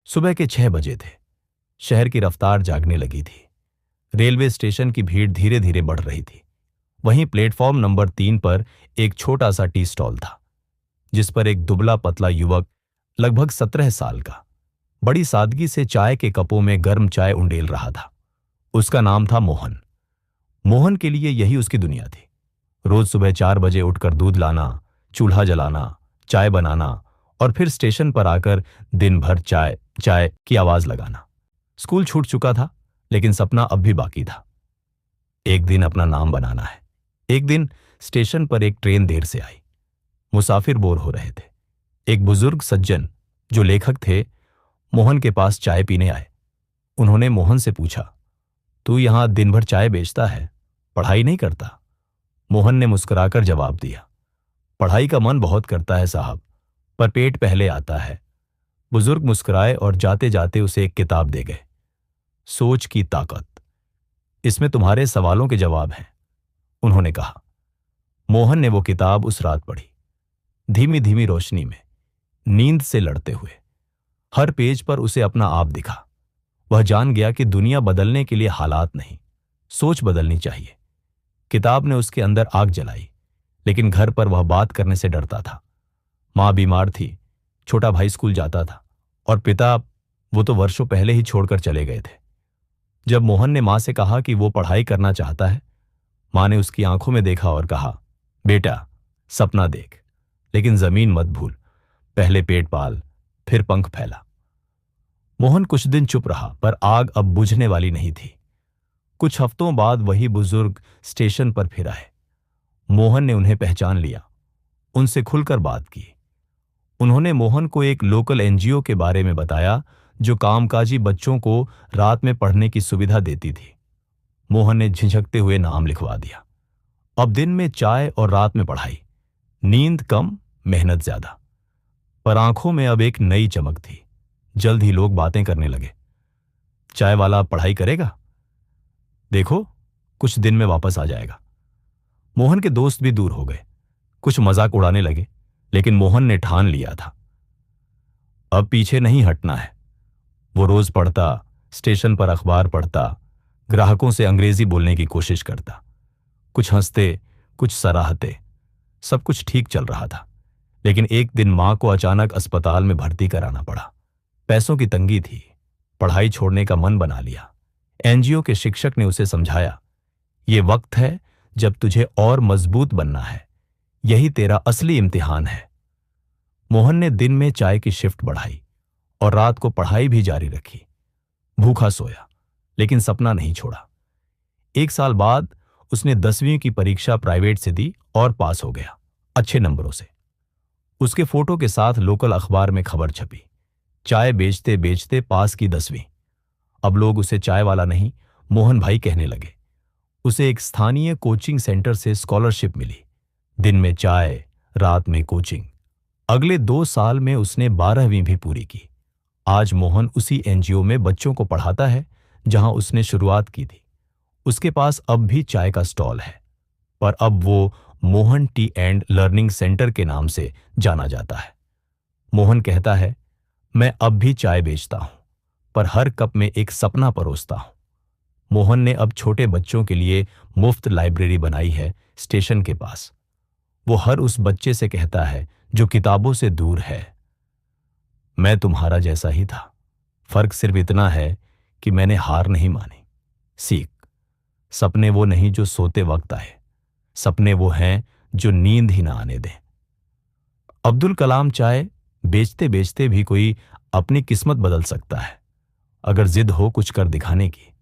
सुबह के 6 बजे थे। शहर की रफ्तार जागने लगी थी। रेलवे स्टेशन की भीड़ धीरे धीरे बढ़ रही थी। वहीं प्लेटफॉर्म नंबर 3 पर एक छोटा सा टी स्टॉल था, जिस पर एक दुबला पतला युवक, लगभग 17 साल का, बड़ी सादगी से चाय के कपों में गर्म चाय उंडेल रहा था। उसका नाम था मोहन। मोहन के लिए यही उसकी दुनिया थी। रोज सुबह 4 बजे उठकर दूध लाना, चूल्हा जलाना, चाय बनाना और फिर स्टेशन पर आकर दिन भर चाय चाय की आवाज लगाना। स्कूल छूट चुका था, लेकिन सपना अब भी बाकी था। एक दिन अपना नाम बनाना है। एक दिन स्टेशन पर एक ट्रेन देर से आई। मुसाफिर बोर हो रहे थे। एक बुजुर्ग सज्जन, जो लेखक थे, मोहन के पास चाय पीने आए। उन्होंने मोहन से पूछा, तू यहां दिन भर चाय बेचता है, पढ़ाई नहीं करता? मोहन ने मुस्कुराकर जवाब दिया, पढ़ाई का मन बहुत करता है साहब, पर पेट पहले आता है। बुजुर्ग मुस्कुराए और जाते जाते उसे एक किताब दे गए। सोच की ताकत, इसमें तुम्हारे सवालों के जवाब हैं, उन्होंने कहा। मोहन ने वो किताब उस रात पढ़ी, धीमी धीमी रोशनी में, नींद से लड़ते हुए। हर पेज पर उसे अपना आप दिखा। वह जान गया कि दुनिया बदलने के लिए हालात नहीं, सोच बदलनी चाहिए। किताब ने उसके अंदर आग जलाई, लेकिन घर पर वह बात करने से डरता था। मां बीमार थी, छोटा भाई स्कूल जाता था, और पिता, वो तो वर्षों पहले ही छोड़कर चले गए थे। जब मोहन ने मां से कहा कि वो पढ़ाई करना चाहता है, मां ने उसकी आंखों में देखा और कहा, बेटा, सपना देख, लेकिन जमीन मत भूल। पहले पेट पाल, फिर पंख फैला। मोहन कुछ दिन चुप रहा, पर आग अब बुझने वाली नहीं थी। कुछ हफ्तों बाद वही बुजुर्ग स्टेशन पर फिर आए। मोहन ने उन्हें पहचान लिया, उनसे खुलकर बात की। उन्होंने मोहन को एक लोकल एनजीओ के बारे में बताया, जो कामकाजी बच्चों को रात में पढ़ने की सुविधा देती थी। मोहन ने झिझकते हुए नाम लिखवा दिया। अब दिन में चाय और रात में पढ़ाई, नींद कम, मेहनत ज्यादा। पर आंखों में अब एक नई चमक थी। जल्द ही लोग बातें करने लगे, चाय वाला पढ़ाई करेगा? देखो, कुछ दिन में वापस आ जाएगा। मोहन के दोस्त भी दूर हो गए। कुछ मजाक उड़ाने लगे, लेकिन मोहन ने ठान लिया था, अब पीछे नहीं हटना है। वो रोज पढ़ता, स्टेशन पर अखबार पढ़ता, ग्राहकों से अंग्रेजी बोलने की कोशिश करता। कुछ हंसते, कुछ सराहते। सब कुछ ठीक चल रहा था, लेकिन एक दिन मां को अचानक अस्पताल में भर्ती कराना पड़ा। पैसों की तंगी थी। पढ़ाई छोड़ने का मन बना लिया। एनजीओ के शिक्षक ने उसे समझाया, ये वक्त है जब तुझे और मजबूत बनना है, यही तेरा असली इम्तिहान है। मोहन ने दिन में चाय की शिफ्ट बढ़ाई और रात को पढ़ाई भी जारी रखी। भूखा सोया, लेकिन सपना नहीं छोड़ा। 1 साल बाद उसने 10वीं की परीक्षा प्राइवेट से दी और पास हो गया, अच्छे नंबरों से। उसके फोटो के साथ लोकल अखबार में खबर छपी, चाय बेचते बेचते पास की 10वीं। अब लोग उसे चाय वाला नहीं, मोहन भाई कहने लगे। उसे एक स्थानीय कोचिंग सेंटर से स्कॉलरशिप मिली। दिन में चाय, रात में कोचिंग। अगले 2 साल में उसने 12वीं भी पूरी की। आज मोहन उसी एनजीओ में बच्चों को पढ़ाता है जहां उसने शुरुआत की थी। उसके पास अब भी चाय का स्टॉल है, पर अब वो Mohan T and learning centre के नाम से जाना जाता है। मोहन कहता है, मैं अब भी चाय बेचता हूं, पर हर कप में एक सपना परोसता हूं। मोहन ने अब छोटे बच्चों के लिए मुफ्त लाइब्रेरी बनाई है स्टेशन के पास। वो हर उस बच्चे से कहता है जो किताबों से दूर है, मैं तुम्हारा जैसा ही था, फर्क सिर्फ इतना है कि मैंने हार नहीं मानी। सीख, सपने वो नहीं जो सोते वक्त आए, सपने वो हैं जो नींद ही ना आने दें। अब्दुल कलाम चाय बेचते बेचते भी कोई अपनी किस्मत बदल सकता है, अगर जिद हो कुछ कर दिखाने की।